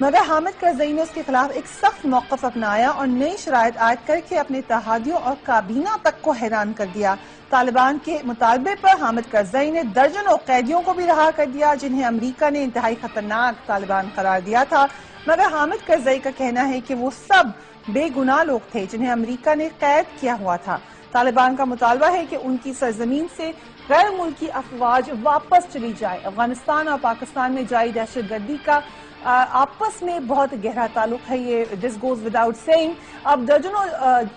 مگر حامد کرزئی نے اس کے خلاف ایک سخت موقف اپنایا اور نئی شرائط عائد کر کے اپنے اتحادیوں اور کابینہ تک کو حیران کر دیا۔ طالبان کے مطالبے پر حامد کرزئی نے درجنوں قیدیوں کو بھی رہا کر دیا جنہیں امریکہ نے انتہائی خطرناک طالبان قرار دیا تھا، مگر حامد کرزئی کا کہنا ہے کہ وہ سب بے گناہ لوگ تھے جنہیں امریکہ نے قید کیا ہوا تھا۔ طالبان کا مطالبہ ہے کہ ان کی سرزمین سے غیر ملکی افواج واپس چلی جائے۔ افغانستان اور پاکستان میں جاری دہشت گردی کا آپس میں بہت گہرا تعلق ہے، یہ دس گوز وداؤٹ سیئنگ۔ اب درجنوں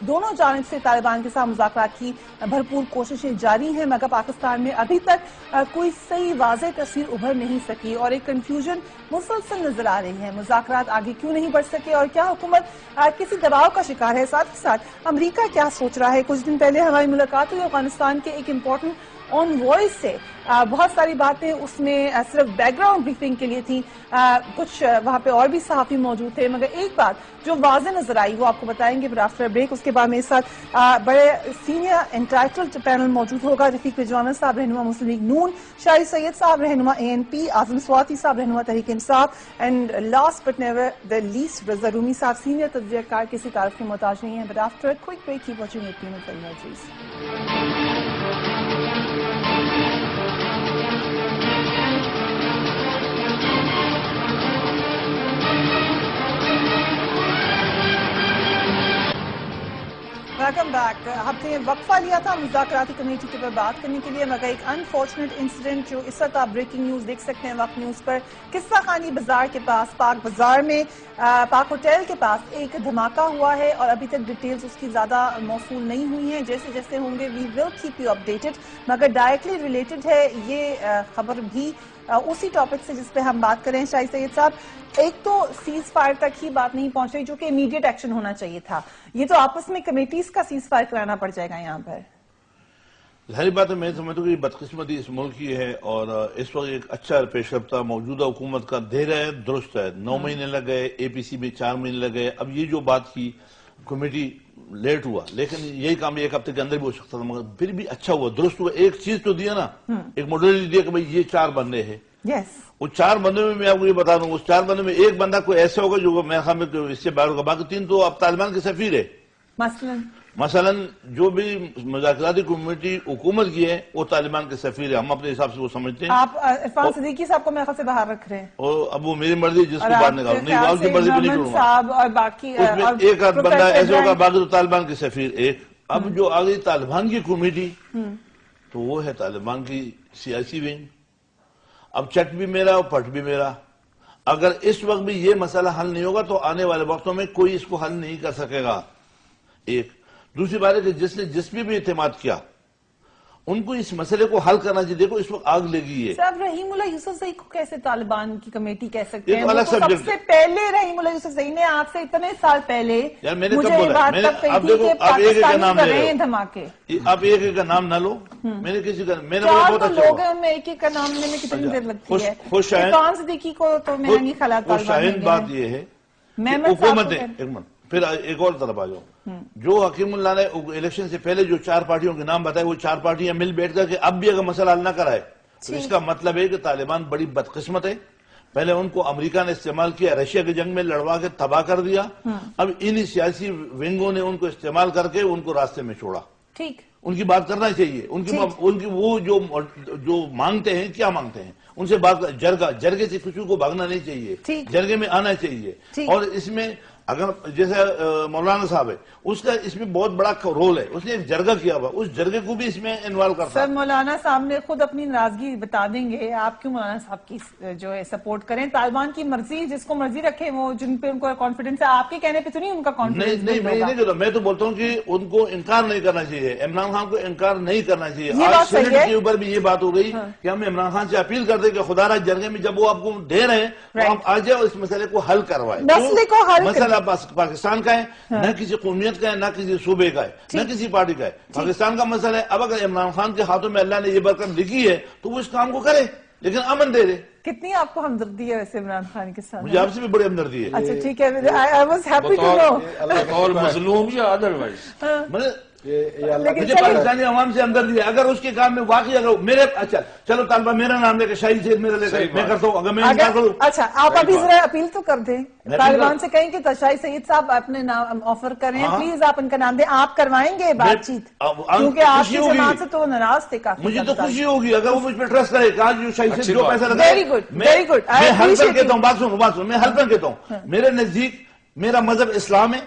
دونوں جانب سے طالبان کے ساتھ مذاکرات کی بھرپور کوششیں جاری ہیں، مگر پاکستان میں ابھی تک کوئی صحیح واضح تصویر ابھر نہیں سکی اور ایک کنفیوژن مسلسل نظر آ رہی ہے۔ مذاکرات آگے کیوں نہیں بڑھ سکے اور کیا حکومت کسی دباؤ کا شکار ہے؟ ساتھ ہی ساتھ امریکہ کیا سوچ رہا ہے؟ کچھ دن پہلے ہماری ملاقات ہوئی افغانستان کے ایک امپورٹنٹ آن وائس سے، بہت ساری باتیں اس میں صرف بیک گراؤنڈ بریفنگ کے لیے تھیں، کچھ وہاں پہ اور بھی صحافی موجود تھے، مگر ایک بات جو واضح نظر آئی وہ آپ کو بتائیں گے پھر آفٹر بریک۔ اس کے بعد میرے ساتھ بڑے سینئر انٹائٹلڈ پینل موجود ہوگا، رفیق رضوانہ صاحب رہنما مسلم لیگ نون، شاہد سید صاحب رہنما ANP، اعظم سواتی صاحب رہنما Tehreek Insaf, and last but never the least Raza Rumi صاحب سینئر تجزیہ کار، کسی تعارف کے محتاج نہیں ہیں۔ But after quick break keep watching APN News۔ Welcome back. ہم نے وقفہ لیا تھا مذاکراتی کمیٹی کے اوپر بات کرنے کے لیے، مگر ایک انفارچونیٹ انسیڈنٹ جو اس وقت آپ بریکنگ نیوز دیکھ سکتے ہیں وقت نیوز پر، قصہ خانی بازار کے پاس، پاک بازار میں پاک ہوٹل کے پاس ایک دھماکہ ہوا ہے اور ابھی تک ڈیٹیلز اس کی زیادہ موصول نہیں ہوئی ہیں۔ جیسے جیسے ہوں گے وی ول کیپ یو اپڈیٹڈ، مگر ڈائریکٹلی ریلیٹڈ ہے یہ خبر بھی اسی ٹاپک سے جس پہ ہم بات کریں۔ شاہد سید صاحب، ایک تو سیز فائر تک ہی بات نہیں پہنچ رہی جو کہ امیڈیٹ ایکشن ہونا چاہیے تھا، یہ تو آپس میں کمیٹیز کا سیز فائر کرانا پڑ جائے گا یہاں پر۔ ظاہری بات ہے، میں سمجھتا ہوں کہ بدقسمتی اس ملک کی ہے اور اس وقت ایک اچھا پیش رفتہ موجودہ حکومت کا دے رہا ہے، درست ہے۔ 9 مہینے لگ گئے، APC میں 4 مہینے لگ گئے، اب یہ جو بات کی کمیٹی لیٹ ہوا، لیکن یہی کام 1 ہفتے کے اندر بھی ہو سکتا تھا، مگر پھر بھی اچھا ہوا، درست ہوا۔ ایک چیز تو دیا نا، ایک ماڈل دیا کہ بھئی یہ 4 بندے ہیں، وہ 4 بندوں میں آپ کو یہ بتا دوں، اس 4 بندوں میں ایک بندہ کوئی ایسا ہوگا جو میرے خیال میں اس سے باہر ہوگا، باقی 3 تو اب طالبان کے سفیر ہے۔ مثلا جو بھی مذاکراتی کمیٹی حکومت کی ہے وہ طالبان کے سفیر ہے، ہم اپنے حساب سے وہ سمجھتے ہیں۔ آپ عرفان صدیقی صاحب کو میرے خیال سے باہر رکھ رہے ہیں، اور اب وہ میری مرضی جس کو باہر نکالو، نہیں آپ کی مرضی بھی نہیں کروں گا، اور باقی اس میں ایک آدھ بندہ ایسے ہوگا، باقی تو طالبان کے سفیر ایک۔ اب جو آ گئی طالبان کی کمیٹی تو وہ ہے طالبان کی سیاسی ونگ، اب چٹ بھی میرا اور پٹ بھی میرا۔ اگر اس وقت بھی یہ مسئلہ حل نہیں ہوگا تو آنے والے وقتوں میں کوئی اس کو حل نہیں کر سکے گا۔ ایک دوسری بات ہے کہ جس نے جس بھی اعتماد کیا ان کو اس مسئلے کو حل کرنا چاہیے۔ دیکھو اس وقت آگ لگی ہے، صاحب رحیم اللہ یوسف زئی کو کیسے طالبان کی کمیٹی کہہ سکتے ہیں؟ یہ تو الگ سب سبجیکٹ سے پہلے رحیم اللہ یوسف زئی نے آپ سے اتنے سال پہلے یار میں نے مجھے کب یہ بولا، بات میں نے تب کہی اب تھی دیکھو کہ اب ایک ایک کا پاکستانی نام کر لے رہے ہیں رہے دھماکے، ہو، اب ایک ایک کا نام نہ لو، میں نے کسی کا میں نے 4 بہت تو اچھا لوگ ہوا۔ ہیں، ان میں ایک ایک کا نام لینے میں کتنی دیر لگتی ہے؟ خوش شاہین عرفان صدیقی کو تو میں نہیں خیال خوش شاہین بات یہ ہے کہ حکومت ایک منٹ پھر ایک اور طرف آ جاؤ، جو حکیم اللہ نے الیکشن سے پہلے جو 4 پارٹیوں کے نام بتائے وہ 4 پارٹیاں مل بیٹھ کر کے اب بھی اگر مسئلہ حل نہ کرائے تو اس کا مطلب ہے کہ طالبان بڑی بدقسمت ہے۔ پہلے ان کو امریکہ نے استعمال کیا، رشیا کی جنگ میں لڑوا کے تباہ کر دیا، اب انہی سیاسی ونگوں نے ان کو استعمال کر کے ان کو راستے میں چھوڑا۔ ٹھیک، ان کی بات کرنا چاہیے، ان کی وہ جو مانگتے ہیں کیا مانگتے ہیں ان سے بات، جرگے سے کسی کو بھاگنا نہیں چاہیے، جرگے میں آنا چاہیے۔ اور اس میں اگر جیسے مولانا صاحب ہے اس کا اس میں بہت بڑا رول ہے، اس نے ایک جرگہ کیا ہوا، اس جرگے کو بھی اس میں انوالو کرتا ہے۔ سر مولانا صاحب نے خود اپنی ناراضگی بتا دیں گے، آپ کیوں مولانا صاحب کی جو ہے سپورٹ کریں؟ طالبان کی مرضی، جس کو مرضی رکھے وہ، جن پہ ان کو کانفیڈنس ہے، آپ کے کہنے پہ تو نہیں ان کا کانفیڈنس؟ نہیں میں نہیں کہتا، میں تو بولتا ہوں کہ ان کو انکار نہیں کرنا چاہیے، عمران خان کو انکار نہیں کرنا چاہیے۔ آج سینٹ کے اوپر بھی یہ بات ہو گئی کہ ہم عمران خان سے اپیل کرتے کہ خدا را جرگے میں جب وہ آپ کو دے رہے ہیں تو آپ آ جائے اور اس مسئلے کو حل کروائے۔ مسئلہ پاکستان کا ہے، نہ کسی قومیت کا ہے، نہ کسی صوبے کا ہے، نہ کسی پارٹی کا ہے، پاکستان کا مسئلہ ہے۔ اب اگر عمران خان کے ہاتھوں میں اللہ نے یہ برکت لکھی ہے تو وہ اس کام کو کرے، لیکن امن دے دے۔ کتنی آپ کو ہمدردی ہے ویسے عمران خان کے ساتھ؟ مجھے آپ سے بھی بڑی ہمدردی ہے۔ اچھا ٹھیک ہے، I was happy to know۔ بطور مظلوم یا ادروائز؟ مجھے پاکستانی عوام سے ہمدردی ہے. اگر اس کے کام میں واقعی اگر میرے اچھا چلو طالبہ میرا نام لے کے شاہی سید میرا لے کے میں کرتا ہوں, اگر میں انکار کروں. اچھا آپ ابھی ذرا اپیل تو کر دیں طالبان سے, کہیں کہ شاہی سید صاحب اپنے نام آفر کریں, پلیز آپ ان کا نام دیں, آپ کروائیں گے بات چیت, کیونکہ آپ کی جماعت سے تو ناراض تھے کافی. مجھے تو خوشی ہوگی اگر وہ مجھ پہ ٹرسٹ کرے کہ آج جو شاہی سید جو پیسہ لگا. Very good very good. میں ہر پر کہتا ہوں, بات سن, میں ہر پر کہتا ہوں, میرے نزدیک میرا مذہب اسلام ہے,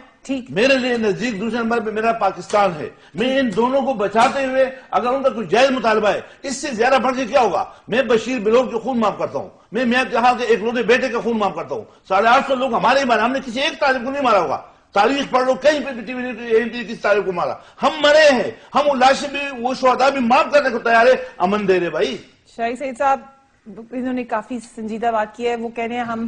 میرے لیے نزدیک دوسرے نمبر پہ میرا پاکستان ہے. میں ان دونوں کو بچاتے ہوئے اگر ان کا کچھ جائز مطالبہ ہے, اس سے زیادہ بڑھ کے کیا ہوگا. میں بشیر بلوچ کے خون معاف کرتا ہوں, میں میاں جہاں کے ایک لوتے بیٹے کا خون معاف کرتا ہوں. 850 لوگ ہمارے ہی مارا, ہم نے کسی ایک طالب کو نہیں مارا ہوگا. تاریخ پڑھ لو, کہیں پہ ٹی وی کس طالب کو مارا, ہم مرے ہیں. ہم وہ لاشیں بھی, وہ شہداء بھی معاف کرنے کو تیار ہے, امن دے رہے بھائی. شاہی سید صاحب انہوں نے کافی سنجیدہ بات کی ہے. وہ کہہ رہے ہیں ہم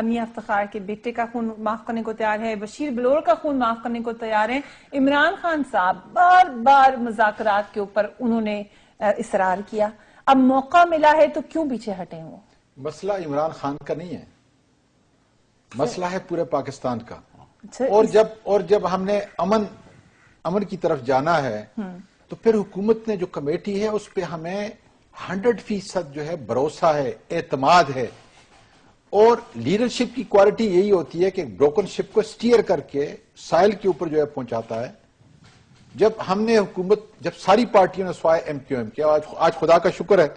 میاں افتخار کے بیٹے کا خون معاف کرنے کو تیار ہے, بشیر بلور کا خون معاف کرنے کو تیار ہیں. عمران خان صاحب بار بار مذاکرات کے اوپر انہوں نے اصرار کیا, اب موقع ملا ہے تو کیوں پیچھے ہٹیں. وہ مسئلہ عمران خان کا نہیں ہے, مسئلہ ہے پورے پاکستان کا. اور جب ہم نے امن کی طرف جانا ہے تو پھر حکومت نے جو کمیٹی ہے اس پہ ہمیں 100% جو ہے بھروسہ ہے, اعتماد ہے. اور لیڈرشپ کی کوالٹی یہی ہوتی ہے کہ بروکن شپ کو سٹیئر کر کے سائل کے اوپر جو ہے پہنچاتا ہے. جب ہم نے حکومت, جب ساری پارٹیوں نے سوائے ایم کیو ایم کیا, آج خدا کا شکر ہے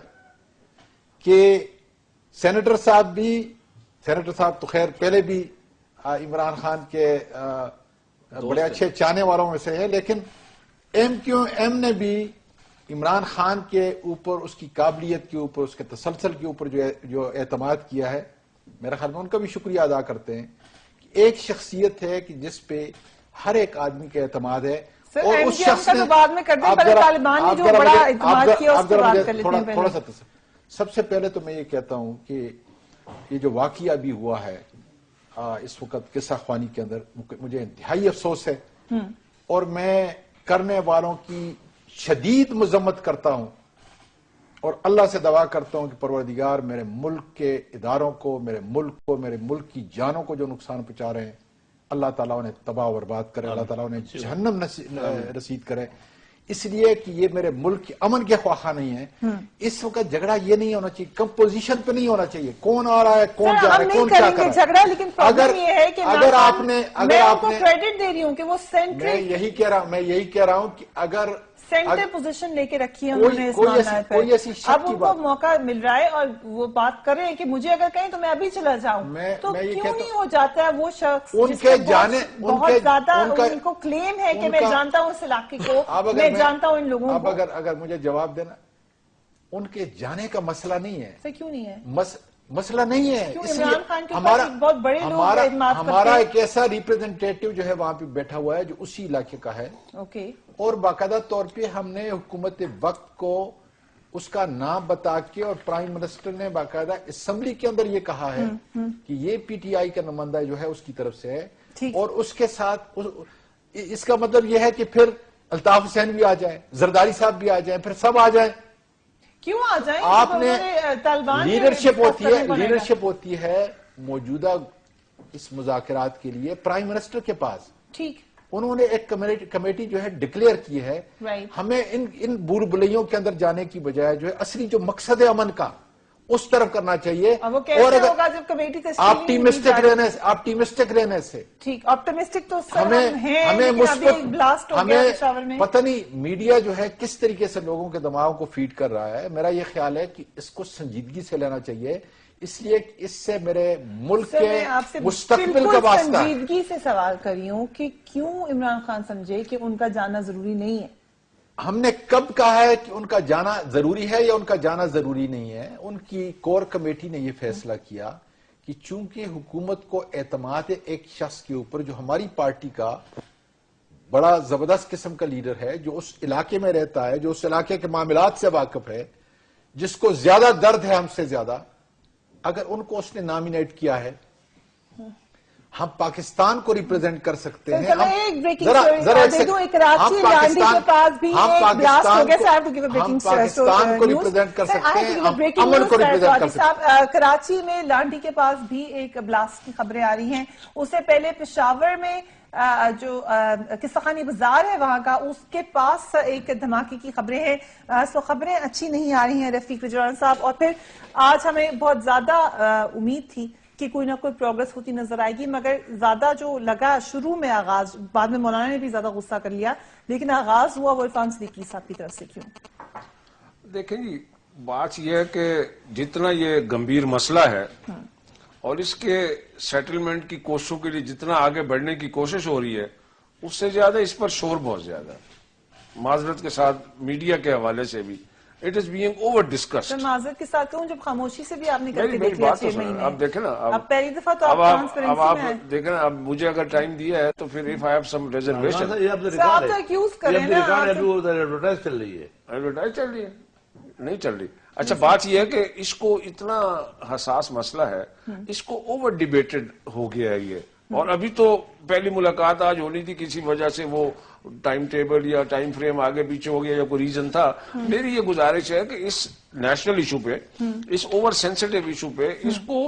کہ سینیٹر صاحب تو خیر پہلے بھی عمران خان کے بڑے اچھے چاہنے والوں میں سے ہے, لیکن ایم کیو ایم نے بھی عمران خان کے اوپر, اس کی قابلیت کے اوپر, اس کے تسلسل کے اوپر جو اعتماد کیا ہے, میرا خیال میں ان کا بھی شکریہ ادا کرتے ہیں. ایک شخصیت ہے کہ جس پہ ہر ایک آدمی کا اعتماد ہے. اور اس شخص نے تھوڑا سا سب سے پہلے تو میں یہ کہتا ہوں کہ یہ جو واقعہ بھی ہوا ہے اس وقت قصہ خوانی کے اندر, مجھے انتہائی افسوس ہے, اور میں کرنے والوں کی شدید مذمت کرتا ہوں, اور اللہ سے دعا کرتا ہوں کہ پروردگار میرے ملک کے اداروں کو, میرے ملک کی جانوں کو جو نقصان پہنچا رہے ہیں, اللہ تعالیٰ انہیں تباہ و برباد کرے, اللہ تعالیٰ انہیں جہنم رسید کرے. اس لیے کہ یہ میرے ملک کے امن کے خواہاں نہیں ہے. اس وقت جھگڑا یہ نہیں ہونا چاہیے, کمپوزیشن پہ نہیں ہونا چاہیے, کون آ رہا ہے, کون جا رہا ہے, کون کیا کر رہا ہے. لیکن اگر آپ نے کریڈٹ دے رہی ہوں کہ وہ میں یہی کہہ رہا ہوں کہ اگر سینٹر پوزیشن لے کے رکھی ہے انہوں نے اس معاملے پر, اب ان کو موقع مل رہا ہے اور وہ بات کر رہے ہیں کہ مجھے اگر کہیں تو میں ابھی چلا جاؤں, تو کیوں نہیں ہو جاتا ہے وہ شخص جس کے بہت زیادہ ان کو کلیم ہے کہ میں جانتا ہوں اس علاقے کو, میں جانتا ہوں ان لوگوں کو. اگر مجھے جواب دینا, ان کے جانے کا مسئلہ نہیں ہے. کیوں نہیں ہے مسئلہ نہیں ہے, اس لیے ہمارا ایک ایسا ریپرزنٹیٹو جو ہے وہاں پہ بیٹھا ہوا ہے جو اسی علاقے کا ہے, اور باقاعدہ طور پہ ہم نے حکومت وقت کو اس کا نام بتا کے, اور پرائم منسٹر نے باقاعدہ اسمبلی کے اندر یہ کہا ہے کہ یہ پی ٹی آئی کا نمائندہ جو ہے اس کی طرف سے ہے, اور اس کے ساتھ اس کا مطلب یہ ہے کہ پھر الطاف حسین بھی آ جائے, زرداری صاحب بھی آ جائیں, پھر سب آ جائیں. کیوں آ جائیں؟ آپ نے لیڈرشپ ہوتی ہے موجودہ اس مذاکرات کے لیے پرائم منسٹر کے پاس. ٹھیک, انہوں نے ایک کمیٹی جو ہے ڈکلیئر کی ہے. ہمیں ان بور بلیوں کے اندر جانے کی بجائے جو ہے اصلی جو مقصد ہے امن کا اس طرف کرنا چاہیے. اور اگر آپٹیمسٹک رہنے سے ٹھیک, آپٹیمسٹک تو ہمیں پتہ نہیں میڈیا جو ہے کس طریقے سے لوگوں کے دماغوں کو فیڈ کر رہا ہے. میرا یہ خیال ہے کہ اس کو سنجیدگی سے لینا چاہیے, اس لیے اس سے میرے ملک کے مستقبل کا واسطہ ہے. سنجیدگی سے سوال کری ہوں کہ کیوں عمران خان سمجھے کہ ان کا جانا ضروری نہیں ہے. ہم نے کب کہا ہے کہ ان کا جانا ضروری ہے یا ان کا جانا ضروری نہیں ہے؟ ان کی کور کمیٹی نے یہ فیصلہ کیا کہ چونکہ حکومت کو اعتماد ہے ایک شخص کے اوپر جو ہماری پارٹی کا بڑا زبردست قسم کا لیڈر ہے, جو اس علاقے میں رہتا ہے, جو اس علاقے کے معاملات سے واقف ہے, جس کو زیادہ درد ہے ہم سے زیادہ, اگر ان کو اس نے نامینیٹ کیا ہے, ہم پاکستان کو ریپرزینٹ کر سکتے ہیں. کراچی لانڈی کے پاس بھی پاکستان کو ریپرزینٹ کر سکتے ہیں, امن کو ریپرزینٹ کر سکتے ہیں. کراچی میں لانڈی کے پاس بھی ایک بلاسٹ کی خبریں آ رہی ہیں. اس سے پہلے پشاور میں جو قصہ بازار ہے وہاں کا، اس کے پاس ایک دھماکے کی خبریں ہیں. سو خبریں اچھی نہیں آ رہی ہیں رفیق وجوران صاحب، اور پھر آج ہمیں بہت زیادہ امید تھی کہ کوئی نہ کوئی پروگرس ہوتی نظر آئے گی، مگر زیادہ جو لگا شروع میں آغاز، بعد میں مولانا نے بھی زیادہ غصہ کر لیا، لیکن آغاز ہوا وہ عرفان صدیقی صاحب کی طرف سے. کیوں؟ دیکھیں جی، بات یہ ہے کہ جتنا یہ گمبھیر مسئلہ ہے اور اس کے سیٹلمنٹ کی کوششوں کے لیے جتنا آگے بڑھنے کی کوشش ہو رہی ہے، اس سے زیادہ اس پر شور بہت زیادہ ہے. معذرت کے ساتھ میڈیا کے حوالے سے بھی it is being over discussed. معذرت کے ساتھ کہوں، جب خاموشی سے بھی آپ نے کر کے دیکھ لیا 6 مہینے. اب دیکھیں نا، اب پہلی دفعہ تو آپ ٹرانسپیرنسی میں ہیں. دیکھیں نا، اب مجھے اگر ٹائم دیا ہے تو پھر if I have some reservation. آپ تو ایکیوز کریں نا، ایڈورٹائز چل رہی ہے. ایڈورٹائز چل رہی ہے؟ نہیں چل رہی. اچھا، بات یہ ہے کہ اس کو اتنا حساس مسئلہ ہے، اس کو اوور ڈیبیٹڈ ہو گیا ہے یہ. اور ابھی تو پہلی ملاقات آج ہونی تھی، کسی وجہ سے وہ ٹائم ٹیبل یا ٹائم فریم آگے پیچھے ہو گیا یا کوئی ریزن تھا. میری یہ گزارش ہے کہ اس نیشنل ایشو پہ، اس اوور سینسٹیو ایشو پہ،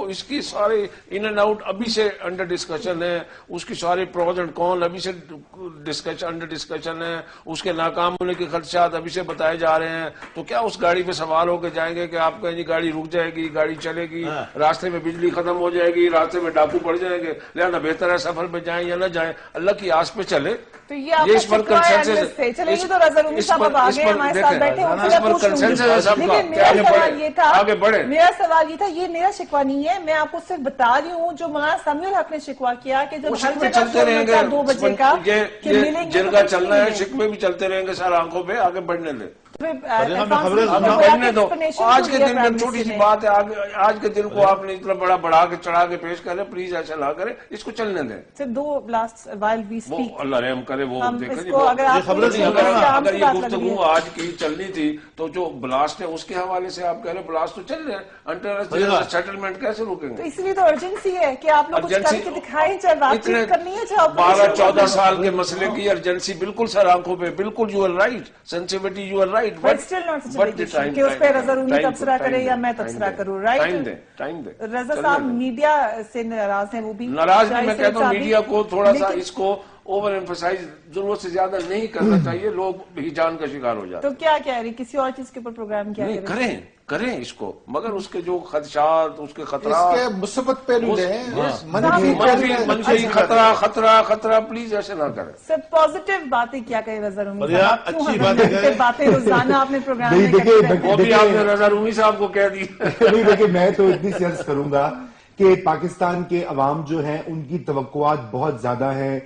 اس کی سارے ان اینڈ آؤٹ ابھی سے انڈر ڈسکشن ہے. اس کی سارے پروز اینڈ کون ابھی سے انڈر ڈسکشن ہے. اس کے ناکام ہونے کے خدشات ابھی سے بتائے جا رہے ہیں. تو کیا اس گاڑی پہ سوال ہو کے جائیں گے کہ آپ کہیں جی گاڑی رک جائے گی، گاڑی چلے گی، راستے میں بجلی ختم ہو جائے گی، راستے میں ڈاکو پڑ جائیں گے، لہذا بہتر ہے سفر پہ جائیں یا نہ جائیں، اللہ کی آس پہ چلے. تو یہ اس پر کنسنسس ہے. چلیں گے تو رضا رومی صاحب اب آگے ہمارے ساتھ بیٹھے ہیں، ان سے میں پوچھ لوں گی. لیکن میرا سوال یہ تھا، یہ میرا شکوہ نہیں ہے، میں آپ کو صرف بتا رہی ہوں جو مولانا سمیع الحق نے شکوہ کیا کہ جب ہر جگہ چلتے رہیں گے 2 بجے کا جن کا چلنا ہے، شکوے بھی چلتے رہیں گے سر، آنکھوں پہ آگے بڑھنے لیں. آج کے دن میں چھوٹی سی بات ہے، آج کے دن کو آپ نے اتنا بڑا بڑھا کے چڑھا کے پیش کریں، پلیز ایسا نہ کریں، اس کو چلنے دیں. صرف 2 لاسٹ وائل وی اسپیک، اللہ رحم کرے. وہ دیکھیں اگر یہ گفتگو آج کی چلنی تھی تو جو بلاسٹ ہے اس کے حوالے سے آپ کہہ رہے بلاسٹ تو چل رہے ہیں، انٹر سیٹلمنٹ کیسے روکیں گے؟ تو اس لیے تو ارجنسی ہے کہ آپ لوگ کچھ کر کے دکھائیں، چاہے بات چیت کرنی ہے، چاہے 12-14 سال کے مسئلے کی ارجنسی بالکل سر آنکھوں پہ، بالکل you are right, sensitivity you are right. کہ اس پہ رضا رومی تبصرہ کرے یا میں تبصرہ کروں. رائٹ، رضا صاحب میڈیا سے ناراض ہیں، وہ بھی ناراض بھی. میں کہتا ہوں میڈیا کو تھوڑا سا اس کو اوور ایمفسائز ضرورت سے زیادہ نہیں کرنا چاہیے، لوگ ہی جان کا شکار ہو جاتے. تو کیا کہہ رہی، کسی اور چیز کے اوپر پروگرام کیا کریں اس کو، مگر اس کے جو خدشات، اس کے خطرات، اس کے مثبت پہلو لیں، منفی خطرہ پلیز ایسے نہ کریں. سب پازیٹیو باتیں کیا کہیں رضا رومی صاحب، اچھی باتیں روزانہ آپ نے پروگرام میں، وہ بھی آپ نے رضا رومی صاحب کو کہہ دی. دیکھیں میں تو اتنی سی عرض کروں گا کہ پاکستان کے عوام جو ہیں ان کی توقعات بہت زیادہ ہیں.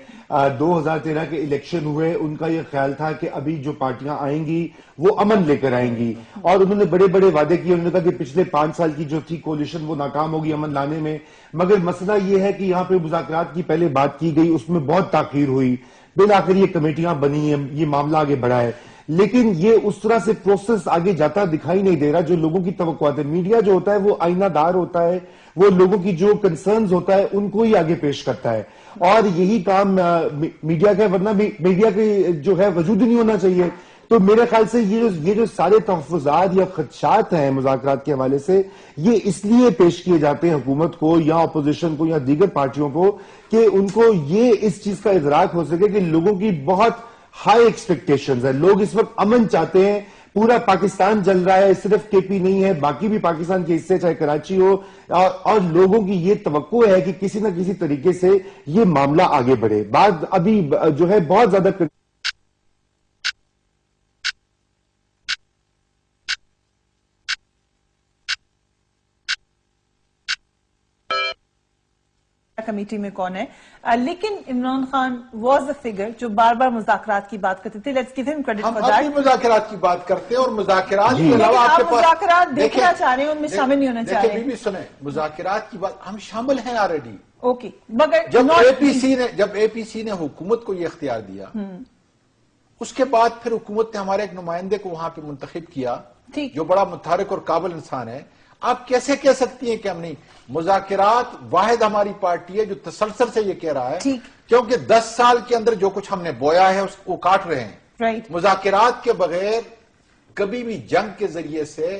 2013 کے الیکشن ہوئے، ان کا یہ خیال تھا کہ ابھی جو پارٹیاں آئیں گی وہ امن لے کر آئیں گی، اور انہوں نے بڑے بڑے وعدے کیے. انہوں نے کہا کہ پچھلے 5 سال کی جو تھی کولیشن وہ ناکام ہوگی امن لانے میں. مگر مسئلہ یہ ہے کہ یہاں پہ مذاکرات کی پہلے بات کی گئی، اس میں بہت تاخیر ہوئی، بالآخر یہ کمیٹیاں بنی ہیں، یہ معاملہ آگے بڑھا ہے، لیکن یہ اس طرح سے پروسیس آگے جاتا دکھائی نہیں دے رہا جو لوگوں کی توقعات ہے. میڈیا جو ہوتا ہے وہ آئینہ دار ہوتا ہے، وہ لوگوں کی جو کنسرنز ہوتا ہے ان کو ہی آگے پیش کرتا ہے، اور یہی کام میڈیا کا ہے، ورنہ میڈیا کے جو ہے وجود ہی نہیں ہونا چاہیے. تو میرے خیال سے یہ جو سارے تحفظات یا خدشات ہیں مذاکرات کے حوالے سے، یہ اس لیے پیش کیے جاتے ہیں حکومت کو یا اپوزیشن کو یا دیگر پارٹیوں کو کہ ان کو یہ اس چیز کا ادراک ہو سکے کہ لوگوں کی بہت ہائی ایکسپیکٹیشنز ہیں. لوگ اس وقت امن چاہتے ہیں، پورا پاکستان جل رہا ہے، صرف کے پی نہیں ہے، باقی بھی پاکستان کے حصے چاہے کراچی ہو، اور لوگوں کی یہ توقع ہے کہ کسی نہ کسی طریقے سے یہ معاملہ آگے بڑھے. بات ابھی جو ہے بہت زیادہ کمیٹی میں کون ہے، لیکن Imran Khan was a figure جو بار بار مذاکرات کی بات کرتے تھے. لیٹس گیو ہم کریڈٹ فار دیٹ. ہم ابھی مذاکرات کی بات کرتے ہیں، اور مذاکرات کے علاوہ آپ مذاکرات دیکھنا چاہ رہے ہیں، ان میں شامل نہیں ہونا چاہ رہے ہیں. بھی سنیں، مذاکرات کی بات ہم شامل ہیں آلریڈی. اوکے، مگر جب اے پی سی نے حکومت کو یہ اختیار دیا، اس کے بعد پھر حکومت نے ہمارے ایک نمائندے کو وہاں پہ منتخب کیا جو بڑا متحرک اور قابل انسان ہے. آپ کیسے کہہ سکتی ہیں کہ ہم نہیں؟ مذاکرات واحد ہماری پارٹی ہے جو تسلسل سے یہ کہہ رہا ہے، کیونکہ 10 سال کے اندر جو کچھ ہم نے بویا ہے اس کو کاٹ رہے ہیں. مذاکرات کے بغیر کبھی بھی جنگ کے ذریعے سے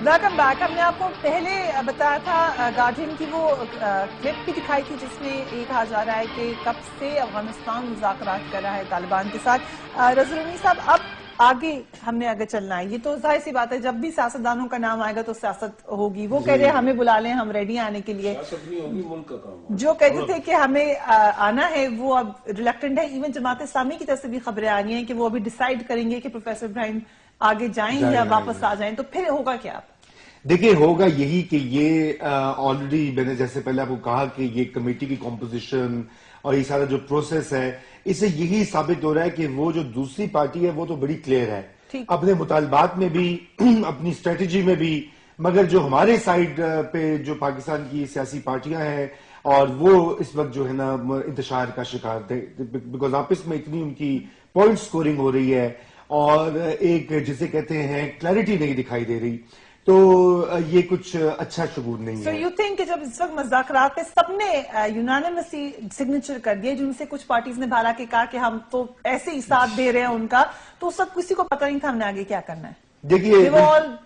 ویلکم بیک. ہم نے آپ کو پہلے بتایا تھا گارڈین کی وہ کلپ بھی دکھائی تھی جس میں یہ کہا جا رہا ہے کہ کب سے افغانستان مذاکرات کر رہا ہے طالبان کے ساتھ. رضا رومی صاحب، اب آگے ہم نے آگے چلنا ہے. یہ تو ظاہر سی بات ہے، جب بھی سیاستدانوں کا نام آئے گا تو سیاست ہوگی. وہ کہہ رہے ہیں ہمیں بلا لیں، ہم ریڈی آنے کے لیے. ملک کا کام جو کہتے تھے کہ ہمیں آنا ہے وہ اب ریلیکٹنٹ ہے. ایون جماعت اسلامی کی طرف سے بھی خبریں آ رہی ہیں کہ وہ ابھی ڈیسائیڈ کریں گے کہ پروفیسر ابراہیم آگے جائیں یا واپس آ جائیں. تو پھر ہوگا کیا؟ دیکھیں، ہوگا یہی کہ یہ آلریڈی میں نے جیسے پہلے آپ کو کہا کہ یہ کمیٹی کی کمپوزیشن اور یہ سارا جو پروسیس ہے، اس سے یہی ثابت ہو رہا ہے کہ وہ جو دوسری پارٹی ہے وہ تو بڑی کلیئر ہے اپنے مطالبات میں بھی، اپنی اسٹریٹجی میں بھی. مگر جو ہمارے سائیڈ پہ جو پاکستان کی سیاسی پارٹیاں ہیں اور وہ اس وقت جو ہے نا انتشار کا شکار تھے، بیکاز آپس میں اتنی ان کی پوائنٹ سکورنگ ہو رہی ہے اور ایک جسے کہتے ہیں کلیئرٹی نہیں دکھائی دے رہی، تو یہ کچھ اچھا شگون نہیں ہے. سو یو تھنک کہ جب اس وقت مذاکرات پہ سب نے یونانیمسلی سگنیچر کر دیے، جن سے کچھ پارٹیز نے بھالا کے کہا کہ ہم تو ایسے ہی ساتھ دے رہے ہیں ان کا، تو اس وقت کسی کو پتہ نہیں تھا ہم نے آگے کیا کرنا ہے. دیکھیے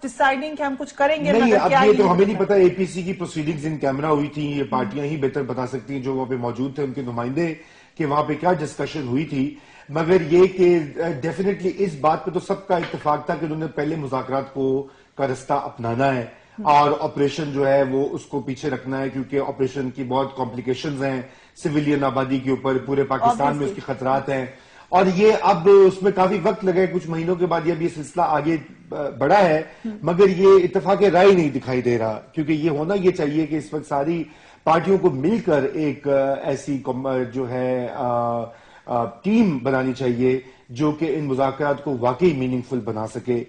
ڈیسائیڈنگ کہ ہم کچھ کریں گے. نہیں، اب یہ تو ہمیں نہیں پتا. اے پی سی کی پروسیڈنگز ان کیمرہ ہوئی تھی، یہ پارٹیاں ہی بہتر بتا سکتی ہیں جو وہاں پہ موجود تھے ان کے نمائندے، کہ وہاں پہ کیا ڈسکشن ہوئی تھی. مگر یہ کہ ڈیفینیٹلی اس بات پہ تو سب کا اتفاق تھا کہ انہوں نے پہلے مذاکرات کا رستہ اپنانا ہے اور آپریشن جو ہے وہ اس کو پیچھے رکھنا ہے، کیونکہ آپریشن کی بہت کمپلیکیشنز ہیں سویلین آبادی کے اوپر، پورے پاکستان میں اس کے خطرات ہیں. اور یہ اب اس میں کافی وقت لگا ہے، کچھ مہینوں کے بعد یہ سلسلہ آگے بڑھا ہے، مگر یہ اتفاق رائے نہیں دکھائی دے رہا. کیونکہ یہ ہونا یہ چاہیے کہ اس وقت ساری پارٹیوں کو مل کر ایک ایسی جو ہے ٹیم بنانی چاہیے جو کہ ان مذاکرات کو واقعی میننگ فل بنا سکے.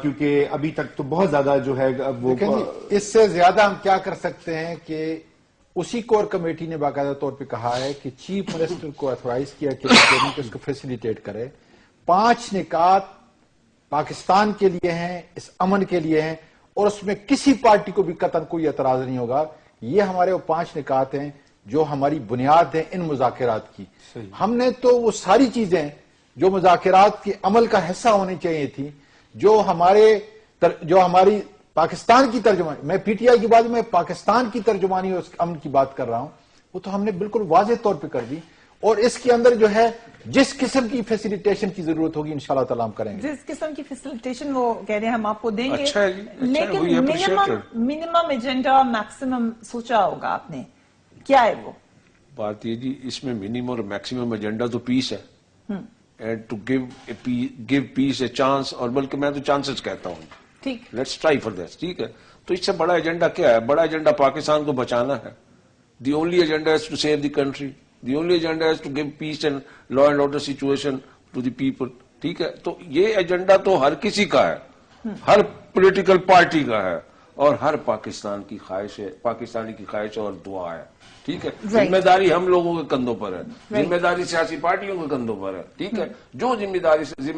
کیونکہ ابھی تک تو بہت زیادہ جو ہے وہ اس سے زیادہ ہم کیا کر سکتے ہیں کہ اسی کور کمیٹی نے باقاعدہ طور پہ کہا ہے کہ چیف منسٹر کو ایتھورائز کیا کہ اس کو فیسیلیٹیٹ کرے. 5 نکات پاکستان کے لیے ہیں، اس امن کے لیے ہیں، اور اس میں کسی پارٹی کو بھی قطعاً کوئی اعتراض نہیں ہوگا. یہ ہمارے وہ 5 نکات ہیں جو ہماری بنیاد ہیں ان مذاکرات کی. ہم نے تو وہ ساری چیزیں جو مذاکرات کے عمل کا حصہ ہونی چاہیے تھی، جو ہماری پاکستان کی ترجمانی، میں پی ٹی آئی کی بات میں پاکستان کی ترجمانی اور اس امن کی بات کر رہا ہوں، وہ تو ہم نے بالکل واضح طور پہ کر دی. اور اس کے اندر جو ہے جس قسم کی فیسیلیٹیشن کی ضرورت ہوگی انشاءاللہ تعالیٰ ہم کریں گے. جس قسم کی فیسیلیٹیشن وہ کہہ رہے ہیں ہم آپ کو دیں گے. اچھا ہے جی، لیکن منیمم ایجنڈا میکسیمم سوچا ہوگا آپ نے، کیا ہے وہ بات؟ یہ جی اس میں منیمم اور میکسیمم ایجنڈا تو پیس ہے، and to give peace a chance, اور بلکہ میں تو چانسز کہتا ہوں. ٹھیک، لیٹس ٹرائی فار دس. ٹھیک ہے، تو اس سے بڑا ایجنڈا کیا ہے؟ بڑا ایجنڈا پاکستان کو بچانا ہے. The only agenda is to save the country. The only agenda is to give peace and law and order situation to the people. ٹھیک ہے، تو یہ ایجنڈا تو ہر کسی کا ہے، ہر پولیٹیکل پارٹی کا ہے، اور ہر پاکستان کی خواہش ہے، پاکستانی کی خواہش اور دعا ہے. ٹھیک ہے، ذمہ داری ہم لوگوں کے کندھوں پر ہے، ذمہ داری سیاسی پارٹیوں کے کندھوں پر ہے. ٹھیک ہے، جو ذمہ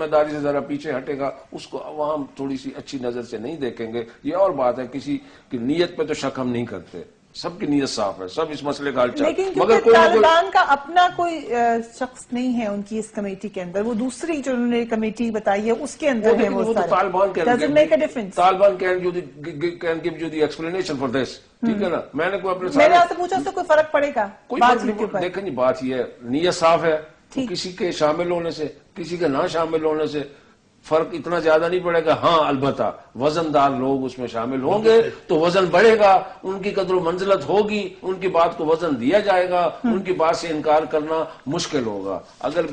داری سے ذرا پیچھے ہٹے گا اس کو عوام تھوڑی سی اچھی نظر سے نہیں دیکھیں گے. یہ اور بات ہے، کسی کی نیت پہ تو شک ہم نہیں کرتے، سب کی نیت صاف ہے، سب اس مسئلے کا حل چاہتے ہیں. مگر طالبان کا اپنا کوئی شخص نہیں ہے ان کی اس کمیٹی کے اندر، وہ دوسری جو انہوں نے کمیٹی بتائی ہے اس کے اندر ہے وہ سارے. Taliban can give you the explanation for this. ٹھیک ہے نا، میں نے کوئی اپنے میں نے آپ سے پوچھا اس سے کوئی فرق پڑے گا؟ دیکھیں جی، بات یہ ہے نیت صاف ہے، کسی کے شامل ہونے سے کسی کے نہ شامل ہونے سے فرق اتنا زیادہ نہیں پڑے گا. ہاں البتہ وزن دار لوگ اس میں شامل ہوں گے تو وزن بڑھے گا، ان کی قدر و منزلت ہوگی، ان کی بات کو وزن دیا جائے گا، ان کی بات سے انکار کرنا مشکل ہوگا. اگر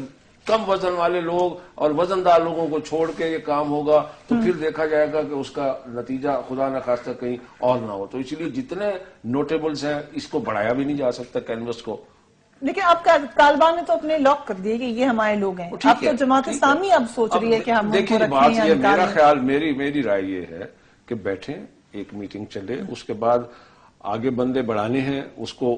کم وزن والے لوگ اور وزن دار لوگوں کو چھوڑ کے یہ کام ہوگا تو پھر دیکھا جائے گا کہ اس کا نتیجہ خدا نہ خواستہ کہیں اور نہ ہو. تو اس لیے جتنے نوٹیبلز ہیں اس کو بڑھایا بھی نہیں جا سکتا کینوس کو. لیکن اب طالبان نے تو اپنے لاک کر دیے کہ یہ ہمارے لوگ ہیں. اب تو جماعت اسلامی اب سوچ رہی ہے کہ ہم دیکھیں بات یہ، میرا خیال میری رائے یہ ہے کہ بیٹھیں، ایک میٹنگ چلے، اس کے بعد آگے بندے بڑھانے ہیں، اس کو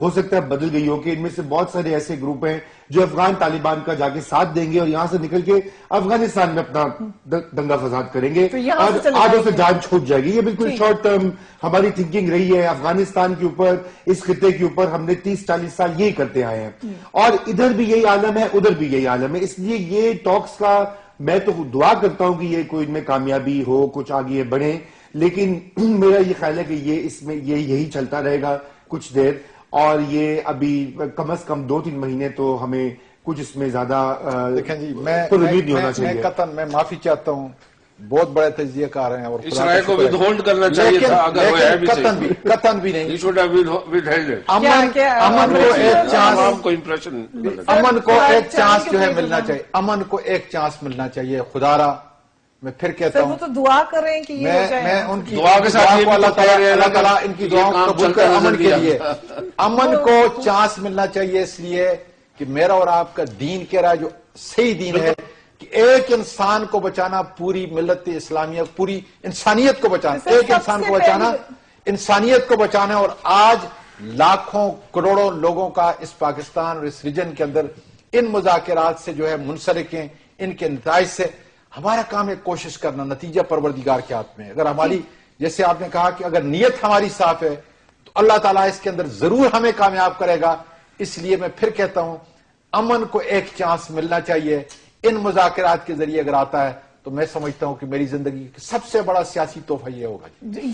ہو سکتا ہے بدل گئی ہو کہ ان میں سے بہت سارے ایسے گروپ ہیں جو افغان طالبان کا جا کے ساتھ دیں گے اور یہاں سے نکل کے افغانستان میں اپنا دنگا فساد کریں گے اور آدھوں سے جان چھوٹ جائے گی. یہ بالکل شارٹ ٹرم ہماری تھنکنگ رہی ہے افغانستان کے اوپر, اس خطے کے اوپر. ہم نے 30-40 سال یہی کرتے آئے ہیں اور ادھر بھی یہی عالم ہے, ادھر بھی یہی عالم ہے. اس لیے یہ ٹاکس کا میں تو دعا کرتا ہوں کہ یہ کوئی ان میں کامیابی ہو, کچھ آگے بڑھیں, لیکن میرا یہ خیال ہے کہ یہ اس میں یہی چلتا رہے گا کچھ دیر. اور یہ ابھی کم از کم 2-3 مہینے تو ہمیں کچھ اس میں زیادہ دیکھیں جی, میں قطعاً میں معافی چاہتا ہوں, بہت بڑے تجزیہ کار ہیں اور اسرائیل کو ود ہولڈ کرنا چاہیے تھا اگر وہ ہے بھی صحیح. قطعاً بھی نہیں. He should have withheld it. امن کو ایک چانس, عوام کو امپریشن امن کو ایک چانس جو ہے ملنا چاہیے, امن کو ایک چانس ملنا چاہیے. خدا را میں پھر کہتا ہوں, وہ تو دعا کر رہے ہیں کہ یہ ہو جائے. میں ان کی دعا کے ساتھ یہ اللہ تعالیٰ ان کی دعاؤں کو قبول کر امن کے لیے, امن کو چانس ملنا چاہیے اس لیے کہ میرا اور آپ کا دین کہہ رہا ہے, جو صحیح دین ہے, کہ ایک انسان کو بچانا, پوری ملت اسلامیہ, پوری انسانیت کو بچانا, ایک انسان کو بچانا, انسانیت کو بچانا. اور آج لاکھوں کروڑوں لوگوں کا اس پاکستان اور اس ریجن کے اندر ان مذاکرات سے جو ہے منسلک ہیں, ان کے نتائج سے. ہمارا کام ہے کوشش کرنا, نتیجہ پروردگار کے ہاتھ میں. اگر ہماری, جیسے آپ نے کہا کہ اگر نیت ہماری صاف ہے تو اللہ تعالیٰ اس کے اندر ضرور ہمیں کامیاب کرے گا. اس لیے میں پھر کہتا ہوں, امن کو ایک چانس ملنا چاہیے. ان مذاکرات کے ذریعے اگر آتا ہے تو میں سمجھتا ہوں کہ میری زندگی کا سب سے بڑا سیاسی تحفہ یہ ہوگا.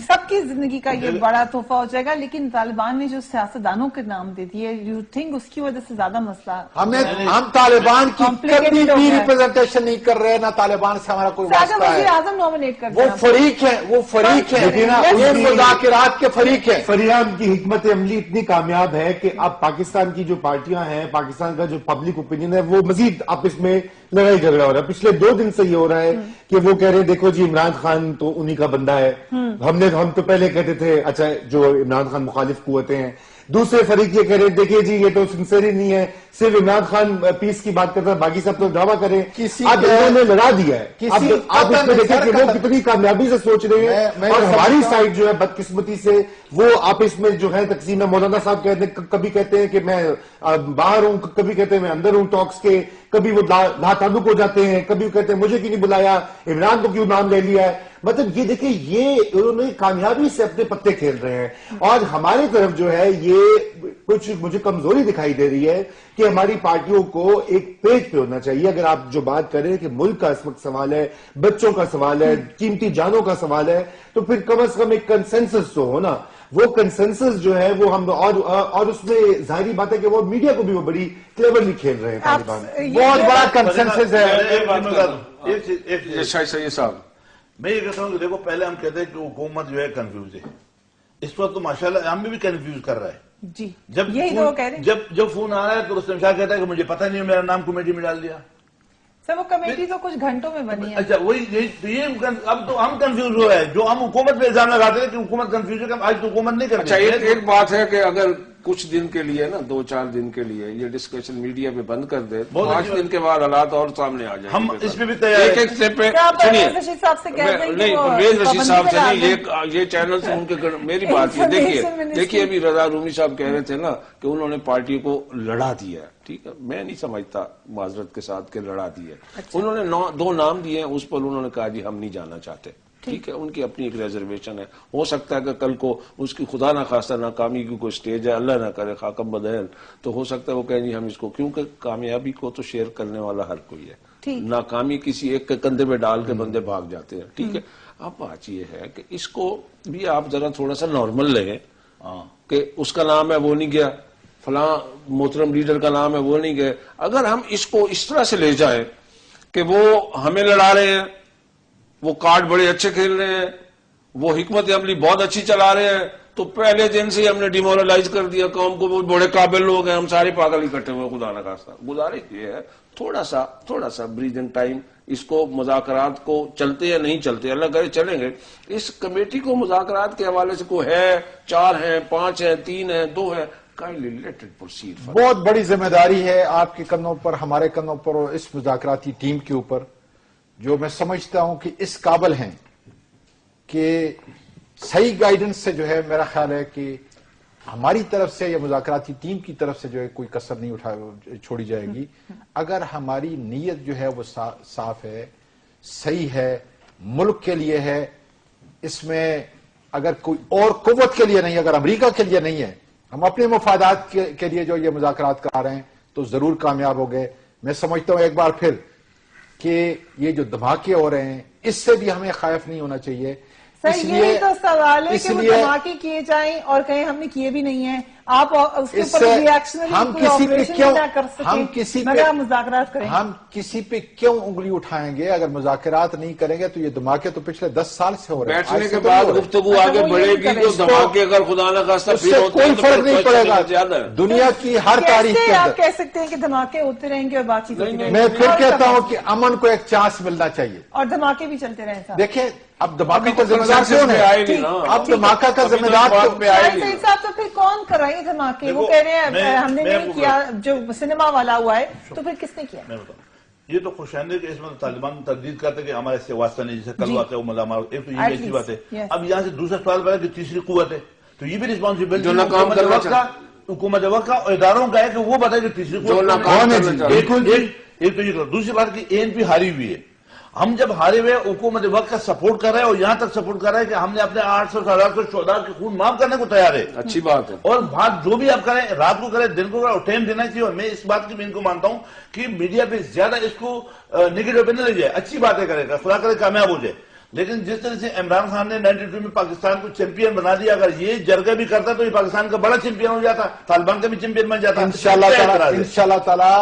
سب کی زندگی کا یہ بڑا تحفہ ہو جائے گا. لیکن طالبان نے جو سیاستدانوں کے نام دے دیے, یو تھنک اس کی وجہ سے زیادہ مسئلہ, ہم طالبان کی کبھی بھی ریپرزنٹیشن نہیں کر رہے, نہ طالبان سے ہمارا کوئی واسطہ ہے. وزیر اعظم نومینیٹ کر وہ فریق ہیں, وہ فریق ہیں, یہ مذاکرات کے فریق ہیں. فریحان کی حکمت عملی اتنی کامیاب ہے کہ اب پاکستان کی جو پارٹیاں ہیں, پاکستان کا جو پبلک اوپینین ہے, وہ مزید آپس میں لڑائی جھگڑا ہو رہا ہے. پچھلے 2 دن سے یہ ہو رہا ہے کہ وہ کہہ رہے ہیں دیکھو جی عمران خان تو انہی کا بندہ ہے. ہم تو پہلے کہتے تھے اچھا جو عمران خان مخالف قوتیں ہیں. دوسرے فریق یہ کہہ رہے ہیں دیکھیے جی یہ تو سنسیئر ہی نہیں ہے, صرف عمران خان پیس کی بات کرتا ہے, باقی سب تو ڈرامہ کریں. اب انہوں نے لڑا دیا ہے. آپ اس میں دیکھیں کہ وہ کتنی کامیابی سے سوچ رہے ہیں, اور ہماری سائڈ جو ہے بدقسمتی سے وہ آپس میں جو ہے تقسیم ہے. مولانا صاحب کہتے ہیں, کبھی کہتے ہیں کہ میں باہر ہوں, کبھی کہتے ہیں میں اندر ہوں ٹاکس کے, کبھی وہ لا تعلق ہو جاتے ہیں, کبھی کہتے ہیں مجھے کیوں نہیں بلایا, عمران کو کیوں نام لے لیا ہے. مطلب یہ دیکھیں یہ انہوں نے کامیابی سے اپنے پتے کھیل رہے ہیں. اور ہماری طرف جو ہے یہ کچھ مجھے کمزوری دکھائی دے رہی ہے کہ ہماری پارٹیوں کو ایک پیج پہ ہونا چاہیے. اگر آپ جو بات کر رہے ہیں کہ ملک کا اس وقت سوال ہے, بچوں کا سوال ہے, قیمتی جانوں کا سوال ہے, تو پھر کم از کم ایک کنسنسس تو ہونا. وہ کنسنسس جو ہے وہ ہم اور اس میں ظاہری بات ہے کہ وہ میڈیا کو بھی وہ بڑی کلیورلی کھیل رہے ہیں طالبان. بہت بڑا کنسنسس ہے. صحیح صاحب, میں یہ کہتا ہوں کہ دیکھو پہلے ہم کہتے ہیں کہ حکومت جو ہے کنفیوز ہے. اس وقت تو ماشاءاللہ ہم بھی کنفیوز کر رہا ہے. جی جب فون آ رہا ہے تو رستم شاہ کہتا ہے کہ مجھے پتہ نہیں, میرا نام کمیٹی میں ڈال دیا. سر وہ کمیٹی تو کچھ گھنٹوں میں بنی ہے. اچھا وہی اب تو ہم کنفیوز ہو رہے ہیں. جو ہم حکومت پہ الزام لگاتے ہیں کہ حکومت کنفیوز ہے, آج تو حکومت نہیں کرتی. اچھا ایک بات ہے کہ اگر کچھ دن کے لیے نا 2-4 دن کے لیے یہ ڈسکشن میڈیا پہ بند کر دے, 5 دن کے بعد حالات اور سامنے آ جائیں. ہم اس پہ بھی تیار ہیں. ایک اسٹیپ پہ سنیے, نہیں پرویز رشید صاحب سے نہیں, یہ چینل سے ان کے میری بات ہے. دیکھیے ابھی رضا رومی صاحب کہہ رہے تھے نا کہ انہوں نے پارٹی کو لڑا دیا ہے. ٹھیک ہے, میں نہیں سمجھتا معذرت کے ساتھ کہ لڑا دیا. انہوں نے 2 نام دیے ہیں, اس پر انہوں نے کہا جی ہم نہیں جانا چاہتے. ٹھیک ہے, ان کی اپنی ایک ریزرویشن ہے. ہو سکتا ہے کہ کل کو اس کی خدا نہ خواستہ ناکامی کی کوئی سٹیج ہے, اللہ نہ کرے خاکم بدہن, تو ہو سکتا ہے وہ کہیں جی ہم اس کو, کیونکہ کامیابی کو تو شیئر کرنے والا ہر کوئی ہے, ناکامی کسی ایک کے کندھے پہ ڈال کے بندے بھاگ جاتے ہیں. ٹھیک ہے, اب بات یہ ہے کہ اس کو بھی آپ ذرا تھوڑا سا نارمل لیں کہ اس کا نام ہے وہ نہیں گیا, فلاں محترم لیڈر کا نام ہے وہ نہیں گئے. اگر ہم اس کو اس طرح سے لے جائیں کہ وہ ہمیں لڑا رہے ہیں, وہ کارڈ بڑے اچھے کھیل رہے ہیں, وہ حکمت عملی بہت اچھی چلا رہے ہیں, تو پہلے دن سے ہم نے ڈیمورلائز کر دیا قوم کو, وہ بڑے قابل لوگ ہیں, ہم سارے پاگل اکٹھے ہوئے. خدا نہ خواستہ گزارش یہ ہے تھوڑا سا بریدنگ ٹائم, اس کو مذاکرات کو چلتے یا نہیں چلتے, اللہ کرے چلیں گے. اس کمیٹی کو مذاکرات کے حوالے سے کوئی ہے, 4 ہیں, 5 ہیں, 3 ہیں, 2 ہیں, بہت بڑی ذمہ داری ہے آپ کے کندھوں پر, ہمارے کندھوں پر, اور اس مذاکراتی ٹیم کے اوپر, جو میں سمجھتا ہوں کہ اس قابل ہیں کہ صحیح گائیڈنس سے جو ہے میرا خیال ہے کہ ہماری طرف سے یا مذاکراتی ٹیم کی طرف سے جو ہے کوئی کسر نہیں چھوڑی جائے گی. اگر ہماری نیت جو ہے وہ صاف ہے, صحیح ہے, ملک کے لیے ہے, اس میں اگر کوئی اور قوت کے لیے نہیں, اگر امریکہ کے لیے نہیں ہے, ہم اپنے مفادات کے لیے جو یہ مذاکرات کر رہے ہیں تو ضرور کامیاب ہو گئے. میں سمجھتا ہوں ایک بار پھر کہ یہ جو دھماکے ہو رہے ہیں اس سے بھی ہمیں خائف نہیں ہونا چاہیے. سر یہی تو سوال ہے کہ وہ دھماکے کیے جائیں اور کہیں ہم نے کیے بھی نہیں ہیں, آپ اس کے اوپر ریئیکشنری آپریشن نہ کر سکیں مگر آپ مذاکرات کریں. ہم کسی پہ کیوں انگلی اٹھائیں گے؟ اگر مذاکرات نہیں کریں گے تو یہ دھماکے تو پچھلے 10 سال سے ہو رہے ہیں. بیٹھنے کے بعد گفتگو آگے بڑھے گی تو دھماکے اگر خدا نہ خواستہ پھر ہوتے ہیں کوئی فرق نہیں پڑے گا. دنیا کی ہر تاریخ کے آپ اندر کہہ سکتے ہیں کہ دھماکے ہوتے رہیں گے اور بات چیت ہوتی رہے گی. میں پھر کہتا ہوں کہ امن کو ایک چانس ملنا چاہیے اور دھماکے بھی چلتے رہیں. دیکھیں اب دھماکے کا ذمہ دار کون ہے؟ اب دھماکہ کا ذمہ دار سعید صاحب تو پھر کون کر رہے ہیں دھماکے؟ وہ کہہ رہے ہیں ہم نے نہیں کیا, جو سنیما والا ہوا ہے تو پھر کس نے کیا؟ یہ تو خوش آمدید کہ اس میں طالبان تردید کرتے کہ ہمارے سے واسطہ نہیں, جیسے کل واقع ایک تو یہ اچھی بات ہے. اب یہاں سے دوسرا سوال بڑا کہ تیسری قوت ہے تو یہ بھی رسپانسبلٹی جو ناکام کرنا چاہتا حکومت وقت کا اور اداروں کا ہے کہ وہ بتائے کہ تیسری قوت کون ہے. ایک تو یہ دوسری بات کہ ANP ہاری ہوئی ہے. ہم جب ہارے ہوئے حکومت وقت کا سپورٹ کر رہے ہیں اور یہاں تک سپورٹ کر رہے ہیں کہ ہم نے اپنے 800 شہداء کے خون معاف کرنے کو تیار ہے. اچھی بات ہے. اور بات جو بھی آپ کریں, رات کو کریں, دن کو کریں, اور ٹائم دینا چاہیے. اور میں اس بات کی میں ان کو مانتا ہوں کہ میڈیا پہ زیادہ اس کو نگیٹو پہ نہ لے جائے, اچھی باتیں کرے گا, خدا کرے کامیاب ہو جائے. لیکن جس طرح سے عمران خان نے 92 میں پاکستان کو چیمپئن بنا دیا, اگر یہ جرگہ بھی کرتا تو یہ پاکستان کا بڑا چیمپئن ہو جاتا, طالبان کا بھی چیمپئن بن جاتا. انشاءاللہ تعالی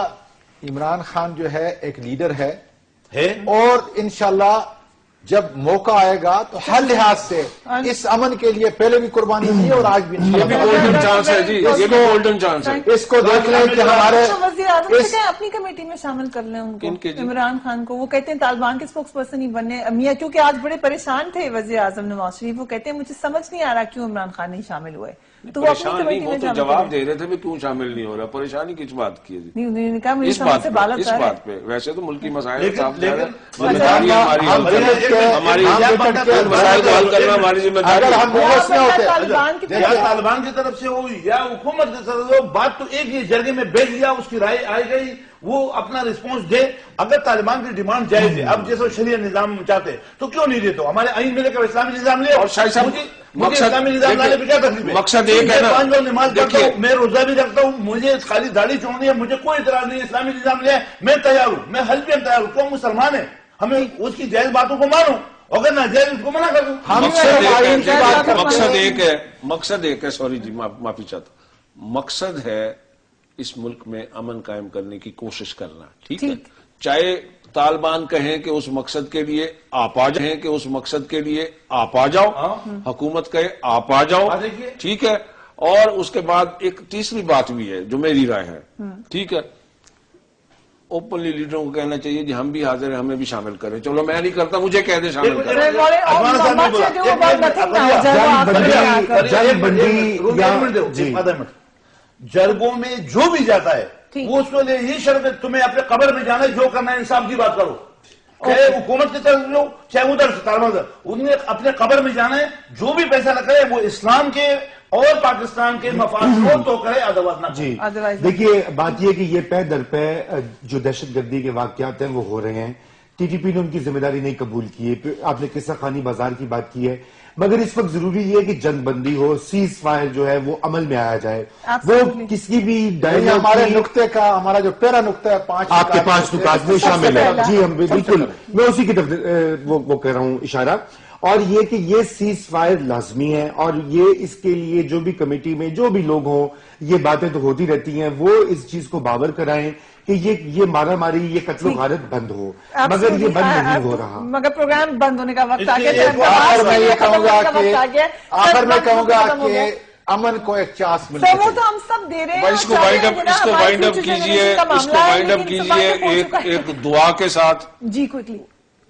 عمران خان جو ہے ایک لیڈر ہے اور انشاءاللہ جب موقع آئے گا تو ہر لحاظ سے اس امن کے لیے پہلے بھی قربانی دی اور آج بھی گولڈن چانس ہے. جی یہ بھی گولڈن چانس ہے. اس کو دیکھ لیں کہ ہمارے وزیر اعظم سے کہیں اپنی کمیٹی میں شامل کر لیں ان کو, عمران خان کو. وہ کہتے ہیں طالبان کے اسپوکس پرسن ہی بننے میاں, کیونکہ آج بڑے پریشان تھے وزیر اعظم نواز شریف. وہ کہتے ہیں مجھے سمجھ نہیں آ رہا کیوں عمران خان نہیں شامل ہوئے. تو پریشان نہیں, وہ تو جواب دے رہے تھے کیوں شامل نہیں ہو رہا. پریشانی کس بات کی ہے؟ اس بات پہ ویسے تو ملکی مسائل ہماری مسائل کو حل کرنا ہماری ذمہ داری ہے. طالبان کی طرف سے ہو یا حکومت کی طرف سے ہو, بات تو ایک ہی جرگے میں بیٹھ گیا, اس کی رائے آئی گئی, وہ اپنا رسپانس دے. اگر طالبان کی ڈیمانڈ جائز ہے, اب جیسے شریعہ نظام چاہتے تو کیوں نہیں دیتے؟ ہمارے آئین میں لے اسلامی نظام لے. اور شاہد صاحب اسلامی نظام لانے پہ کیا تکلیف ہے؟ مقصد ایک ہے نا, 5 وقت نماز پڑھتا ہوں, میں روزہ بھی رکھتا ہوں, مجھے خالی داڑھی چھوڑنی ہے, مجھے کوئی اعتراض نہیں. اسلامی نظام لے, میں تیار ہوں, میں حل بھی تیار ہوں. کیوں؟ مسلمان ہے, ہمیں اس کی جائز باتوں کو مانو, اگر نہ جائز اس کو منع کر دوں. مقصد ایک ہے. سوری جی معافی چاہتا ہوں. مقصد ہے اس ملک میں امن قائم کرنے کی کوشش کرنا. ٹھیک ہے, چاہے طالبان کہیں کہ اس مقصد کے لیے آپ آ جائیں, کہ اس مقصد کے لیے آپ آ جاؤ, حکومت کہے آپ آ جاؤ. ٹھیک ہے. اور اس کے بعد ایک تیسری بات بھی ہے جو میری رائے ہے. ٹھیک ہے, اوپنلی لیڈروں کو کہنا چاہیے جی ہم بھی حاضر ہیں, ہمیں بھی شامل کریں. چلو میں نہیں کرتا, مجھے کہہ دیں شامل کریں. جرگوں میں جو بھی جاتا ہے وہ اس کو یہ شرط ہے تمہیں اپنے قبر میں جانا ہے, جو کرنا ہے انصاف کی بات کرو. چاہے حکومت کی طرف لو, چاہے ادھر سے طالبان, انہیں اپنے قبر میں جانا ہے. جو بھی پیسہ نہ کرے وہ اسلام کے اور پاکستان کے مفاد کو تو کرے, ادروائز نہ. جی دیکھیے, بات یہ کہ یہ پہ در پہ جو دہشت گردی کے واقعات ہیں وہ ہو رہے ہیں. ٹی پی نے ان کی ذمہ داری نہیں قبول کی ہے. آپ نے قصہ خانی بازار کی بات کی ہے, مگر اس وقت ضروری یہ کہ جنگ بندی ہو, سیز فائر جو ہے وہ عمل میں آیا جائے. وہ کسی بھی ہمارے نقطے کا, ہمارا جو پہلا نقطہ ہے, آپ کے 5 نکات میں شامل ہے. جی ہم بالکل, میں اسی کی طرف وہ کر رہا ہوں اشارہ. اور یہ کہ یہ سیز فائر لازمی ہے, اور یہ اس کے لیے جو بھی کمیٹی میں جو بھی لوگ ہوں, یہ باتیں تو ہوتی رہتی ہیں, وہ اس چیز کو باور کرائیں کہ یہ مارا ماری, یہ قتل و غارت بند ہو, مگر یہ بند نہیں ہو رہا. مگر پروگرام بند ہونے کا وقت آ گیا. آخر میں کہوں گا کہ امن کو ایک چانس مل. وہ تو ہم سب دے رہے ہیں. اس کو وائنڈ اپ کیجیے, ایک دعا کے ساتھ. جی کوئکلی.